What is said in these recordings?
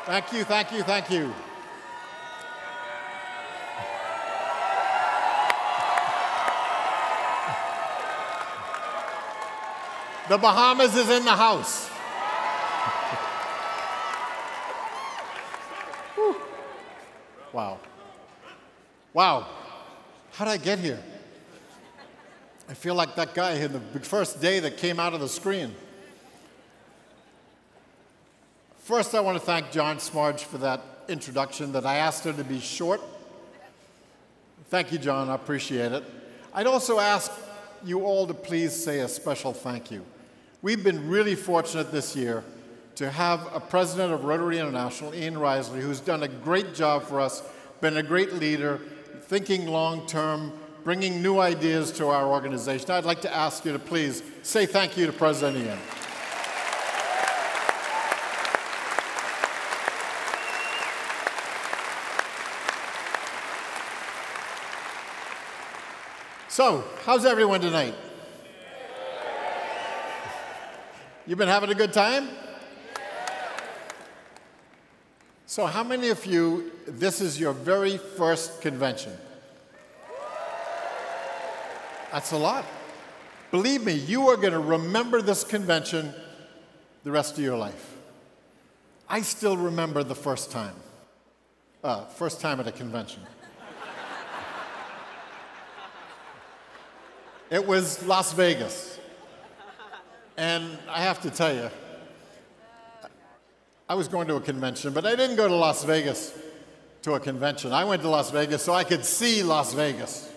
Thank you, thank you, thank you. The Bahamas is in the house. Wow. Wow. How did I get here? I feel like that guy in the first day that came out of the screen. First, I want to thank John Smarge for that introduction that I asked her to be short. Thank you, John. I appreciate it. I'd also ask you all to please say a special thank you. We've been really fortunate this year to have a president of Rotary International, Ian Risley, who's done a great job for us, been a great leader, thinking long-term, bringing new ideas to our organization. I'd like to ask you to please say thank you to President Ian. So, how's everyone tonight? You been having a good time? So how many of you, this is your very first convention? That's a lot. Believe me, you are going to remember this convention the rest of your life. I still remember the first time at a convention. It was Las Vegas. And I have to tell you, I was going to a convention, but I didn't go to Las Vegas to a convention. I went to Las Vegas so I could see Las Vegas.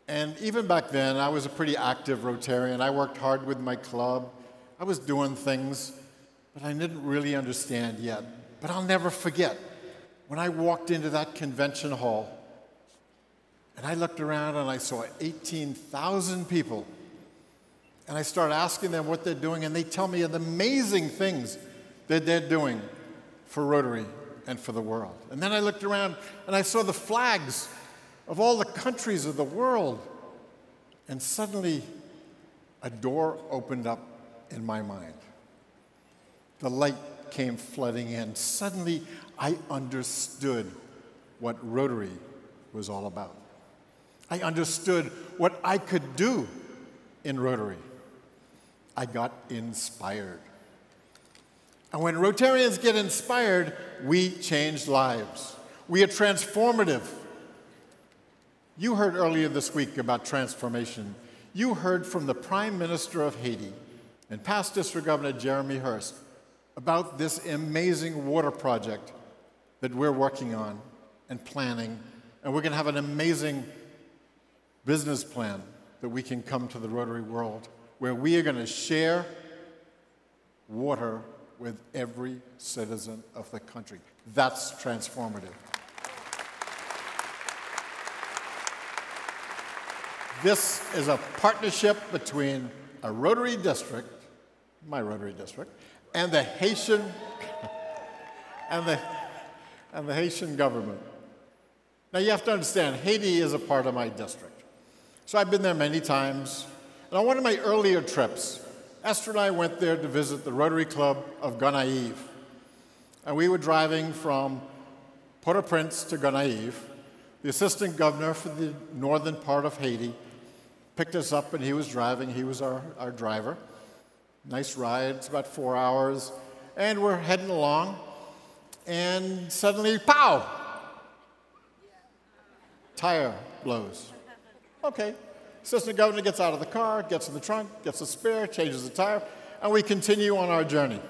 And even back then, I was a pretty active Rotarian. I worked hard with my club. I was doing things, but I didn't really understand yet. But I'll never forget when I walked into that convention hall, and I looked around and I saw 18,000 people. And I start asking them what they're doing, and they tell me the amazing things that they're doing for Rotary and for the world. And then I looked around, and I saw the flags of all the countries of the world. And suddenly, a door opened up in my mind. The light came flooding in. Suddenly, I understood what Rotary was all about. I understood what I could do in Rotary. I got inspired. And when Rotarians get inspired, we change lives. We are transformative. You heard earlier this week about transformation. You heard from the Prime Minister of Haiti and past District Governor Jeremy Hurst about this amazing water project that we're working on and planning. And we're going to have an amazing business plan that we can come to the Rotary world, where we are going to share water with every citizen of the country. That's transformative. This is a partnership between a Rotary district, my Rotary district, and the Haitian and the Haitian government. Now you have to understand, Haiti is a part of my district. So I've been there many times. And on one of my earlier trips, Esther and I went there to visit the Rotary Club of Gonaïves. And we were driving from Port-au-Prince to Gonaïves. The assistant governor for the northern part of Haiti picked us up, and he was driving. He was our driver. Nice ride. It's about 4 hours. And we're heading along. And suddenly, pow! Tire blows. Okay. Assistant governor gets out of the car, gets in the trunk, gets a spare, changes the tire, and we continue on our journey.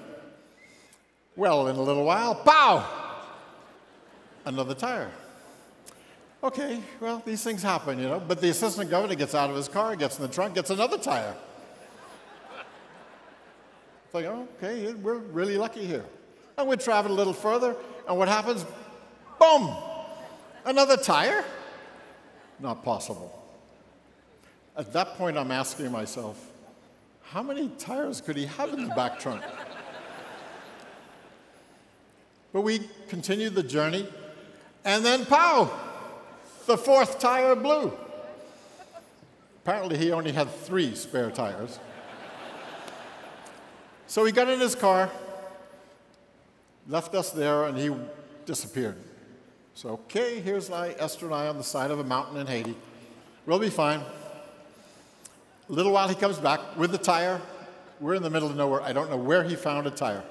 Well, in a little while, pow! Another tire. Okay, well, these things happen, you know, but the assistant governor gets out of his car, gets in the trunk, gets another tire. It's like, oh, okay, we're really lucky here. And we travel a little further, and what happens? Boom! Another tire? Not possible. At that point, I'm asking myself, how many tires could he have in the back trunk? But we continued the journey, and then, pow! The fourth tire blew. Apparently, he only had 3 spare tires. So he got in his car, left us there, and he disappeared. So, okay, here's Esther and I on the side of a mountain in Haiti. We'll be fine. A little while, he comes back with the tire. We're in the middle of nowhere. I don't know where he found a tire.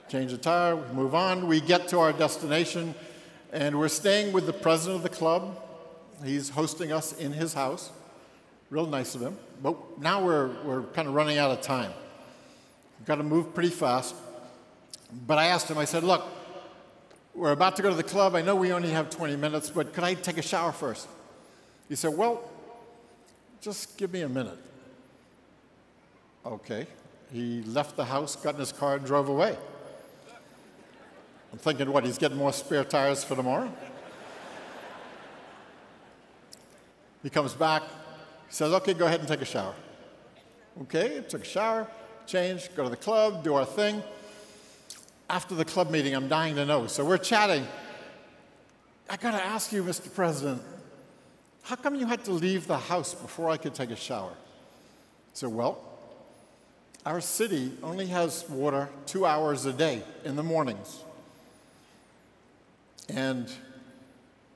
Change the tire, we move on. We get to our destination, and we're staying with the president of the club. He's hosting us in his house. Real nice of him. But now we're kind of running out of time. We've got to move pretty fast. But I asked him, I said, look, we're about to go to the club. I know we only have 20 minutes, but could I take a shower first? He said, well, just give me a minute. Okay. He left the house, got in his car, and drove away. I'm thinking, what, he's getting more spare tires for tomorrow? He comes back, he says, okay, go ahead and take a shower. Okay, took a shower, change, go to the club, do our thing. After the club meeting, I'm dying to know. So we're chatting. I got to ask you, Mr. President, how come you had to leave the house before I could take a shower? I said, well, our city only has water 2 hours a day in the mornings. And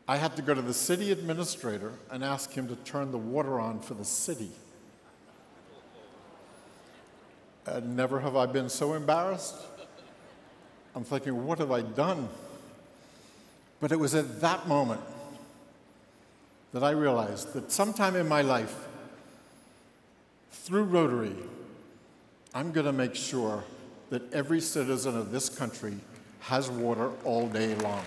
I had to go to the city administrator and ask him to turn the water on for the city. And never have I been so embarrassed. I'm thinking, what have I done? But it was at that moment that I realized that sometime in my life, through Rotary, I'm going to make sure that every citizen of this country has water all day long.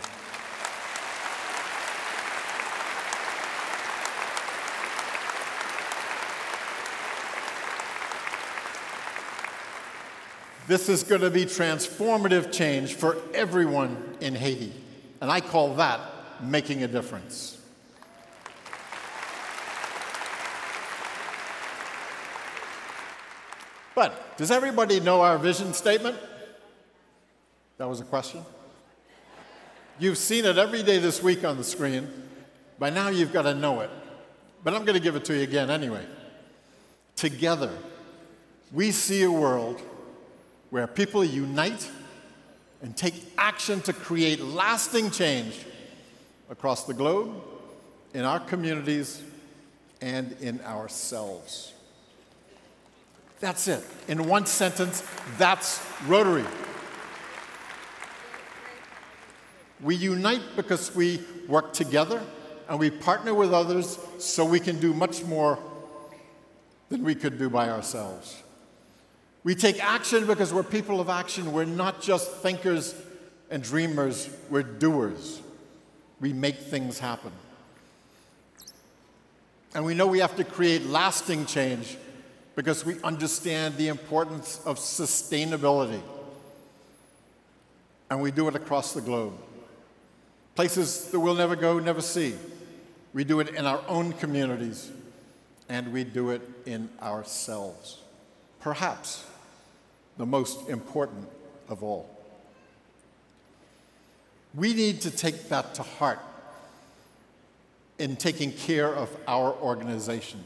This is going to be transformative change for everyone in Haiti, and I call that making a difference. But does everybody know our vision statement? That was a question. You've seen it every day this week on the screen. By now you've got to know it. But I'm going to give it to you again anyway. Together, we see a world where people unite and take action to create lasting change across the globe, in our communities, and in ourselves. That's it. In one sentence, that's Rotary. We unite because we work together and we partner with others so we can do much more than we could do by ourselves. We take action because we're people of action. We're not just thinkers and dreamers, we're doers. We make things happen. And we know we have to create lasting change because we understand the importance of sustainability. And we do it across the globe. Places that we'll never go, never see. We do it in our own communities, and we do it in ourselves. Perhaps the most important of all. We need to take that to heart in taking care of our organization.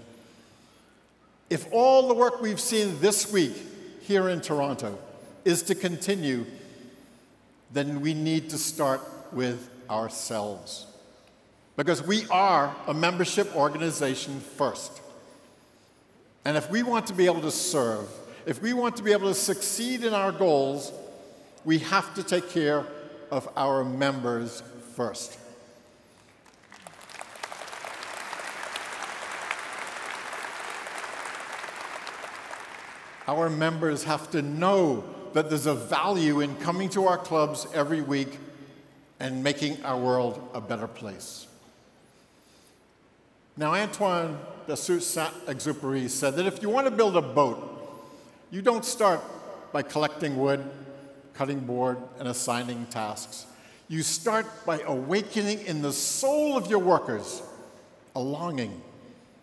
If all the work we've seen this week here in Toronto is to continue, then we need to start with ourselves. Because we are a membership organization first. And if we want to be able to serve, if we want to be able to succeed in our goals, we have to take care of our members first. Our members have to know that there's a value in coming to our clubs every week and making our world a better place. Now, Antoine de Saint-Exupéry said that if you want to build a boat, you don't start by collecting wood, cutting board, and assigning tasks. You start by awakening in the soul of your workers a longing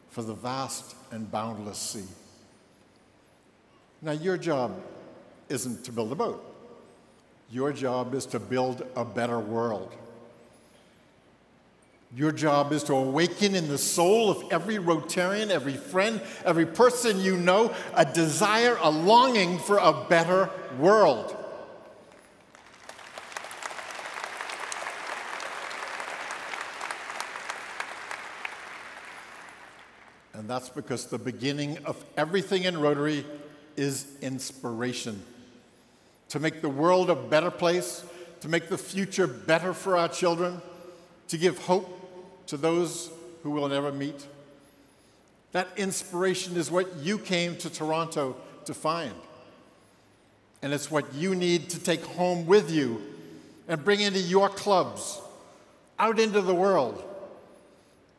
for the vast and boundless sea. Now, your job isn't to build a boat. Your job is to build a better world. Your job is to awaken in the soul of every Rotarian, every friend, every person you know, a desire, a longing for a better world. And that's because the beginning of everything in Rotary is inspiration. To make the world a better place, to make the future better for our children, to give hope to those who we'll never meet. That inspiration is what you came to Toronto to find. And it's what you need to take home with you and bring into your clubs, out into the world,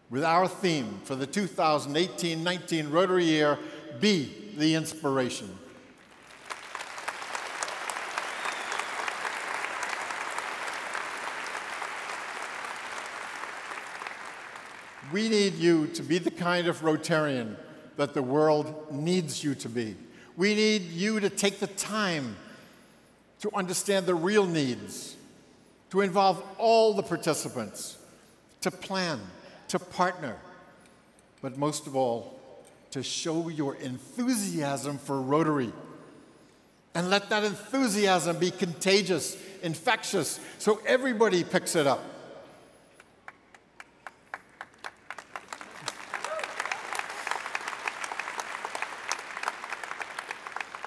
with our theme for the 2018-19 Rotary year, Be the Inspiration. We need you to be the kind of Rotarian that the world needs you to be. We need you to take the time to understand the real needs, to involve all the participants, to plan, to partner, but most of all, to show your enthusiasm for Rotary. And let that enthusiasm be contagious, infectious, so everybody picks it up.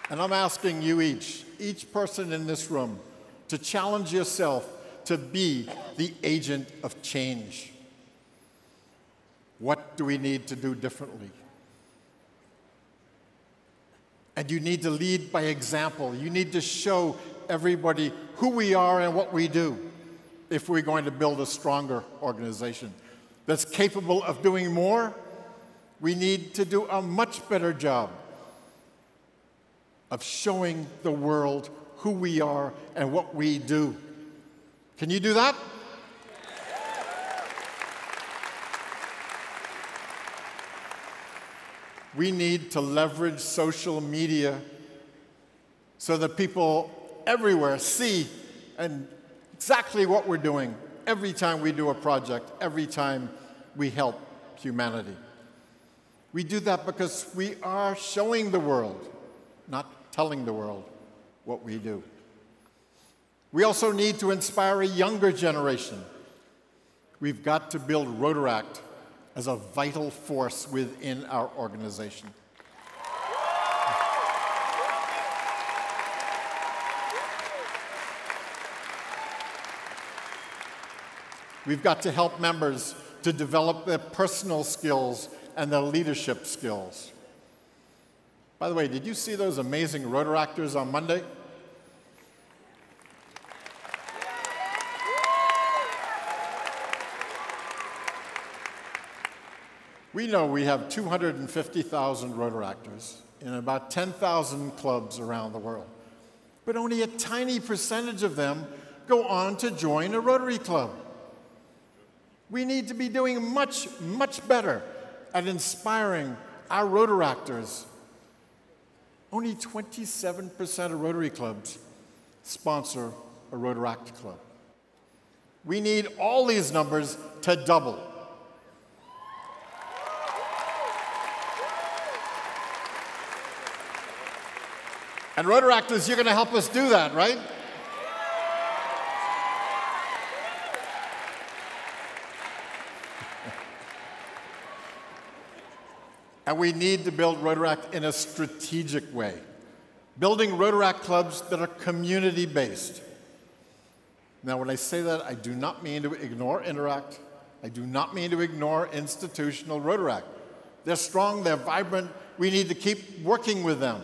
And I'm asking you each person in this room, to challenge yourself to be the agent of change. What do we need to do differently? And you need to lead by example. You need to show everybody who we are and what we do if we're going to build a stronger organization that's capable of doing more. We need to do a much better job of showing the world who we are and what we do. Can you do that? We need to leverage social media so that people everywhere see exactly what we're doing every time we do a project, every time we help humanity. We do that because we are showing the world, not telling the world what we do. We also need to inspire a younger generation. We've got to build Rotaract as a vital force within our organization. We've got to help members to develop their personal skills and their leadership skills. By the way, did you see those amazing Rotaractors on Monday? We know we have 250,000 Rotaractors in about 10,000 clubs around the world. But only a tiny percentage of them go on to join a Rotary club. We need to be doing much, much better at inspiring our Rotaractors. Only 27% of Rotary clubs sponsor a Rotaract club. We need all these numbers to double. And Rotaractors, you're going to help us do that, right? And we need to build Rotaract in a strategic way, building Rotaract clubs that are community-based. Now, when I say that, I do not mean to ignore Interact. I do not mean to ignore institutional Rotaract. They're strong, they're vibrant. We need to keep working with them.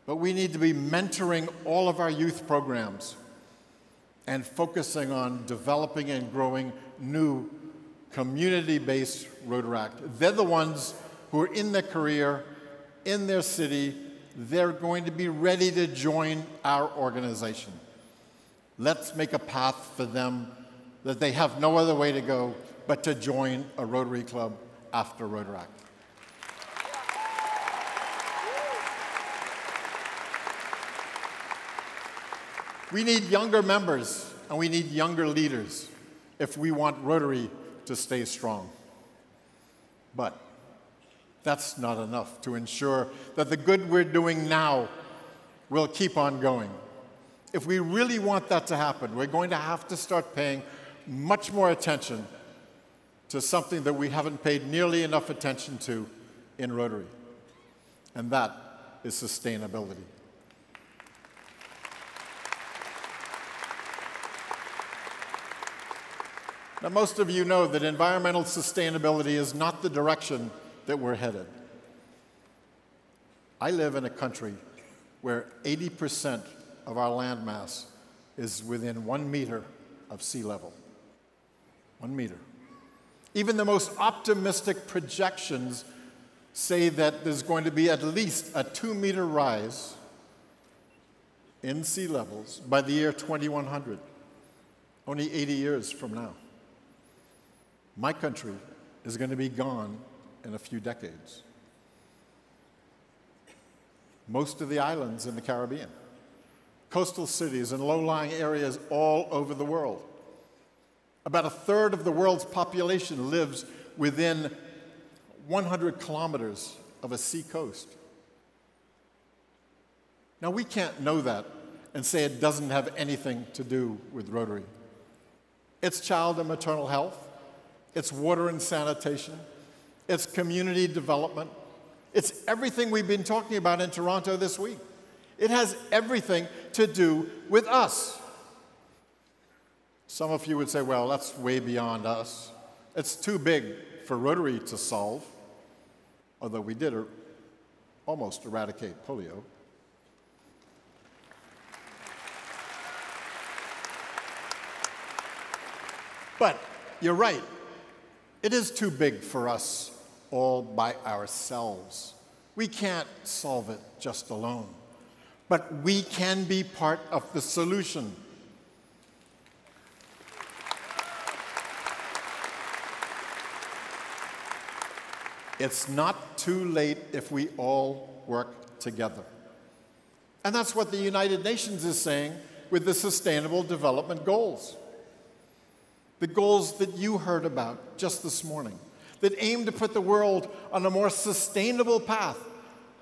But we need to be mentoring all of our youth programs and focusing on developing and growing new community-based Rotaract. They're the ones who are in their career, in their city. They're going to be ready to join our organization. Let's make a path for them that they have no other way to go but to join a Rotary club after Rotaract. We need younger members and we need younger leaders if we want Rotary to stay strong. But that's not enough to ensure that the good we're doing now will keep on going. If we really want that to happen, we're going to have to start paying much more attention to something that we haven't paid nearly enough attention to in Rotary, and that is sustainability. Now, most of you know that environmental sustainability is not the direction that we're headed. I live in a country where 80% of our land mass is within 1 meter of sea level. 1 meter. Even the most optimistic projections say that there's going to be at least a 2-meter rise in sea levels by the year 2100, only 80 years from now. My country is going to be gone in a few decades. Most of the islands in the Caribbean, coastal cities and low-lying areas all over the world. About a third of the world's population lives within 100 kilometers of a sea coast. Now, we can't know that and say it doesn't have anything to do with Rotary. It's child and maternal health, it's water and sanitation, it's community development, it's everything we've been talking about in Toronto this week. It has everything to do with us. Some of you would say, well, that's way beyond us. It's too big for Rotary to solve, although we did almost eradicate polio. But you're right. It is too big for us all by ourselves. We can't solve it just alone. But we can be part of the solution. It's not too late if we all work together. And that's what the United Nations is saying with the Sustainable Development Goals. The goals that you heard about just this morning, that aim to put the world on a more sustainable path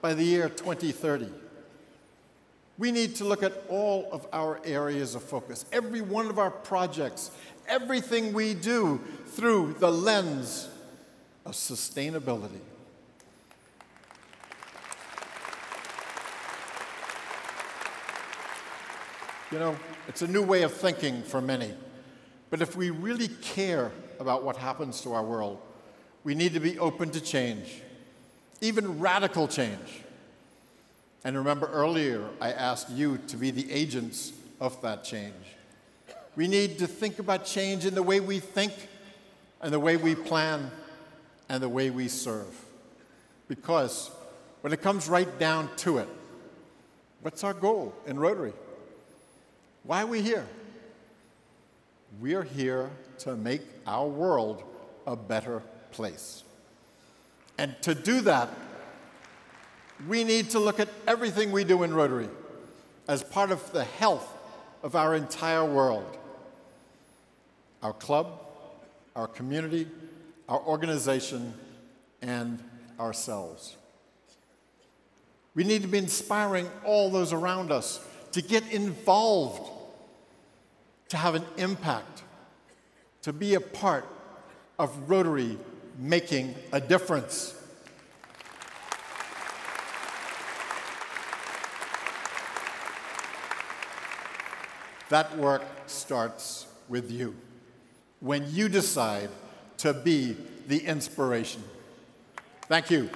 by the year 2030. We need to look at all of our areas of focus, every one of our projects, everything we do through the lens of sustainability. You know, it's a new way of thinking for many. But if we really care about what happens to our world, we need to be open to change, even radical change. And remember earlier, I asked you to be the agents of that change. We need to think about change in the way we think, and the way we plan, and the way we serve. Because when it comes right down to it, what's our goal in Rotary? Why are we here? We're here to make our world a better place. And to do that, we need to look at everything we do in Rotary as part of the health of our entire world. Our club, our community, our organization, and ourselves. We need to be inspiring all those around us to get involved, to have an impact, to be a part of Rotary making a difference. That work starts with you, when you decide to be the inspiration. Thank you.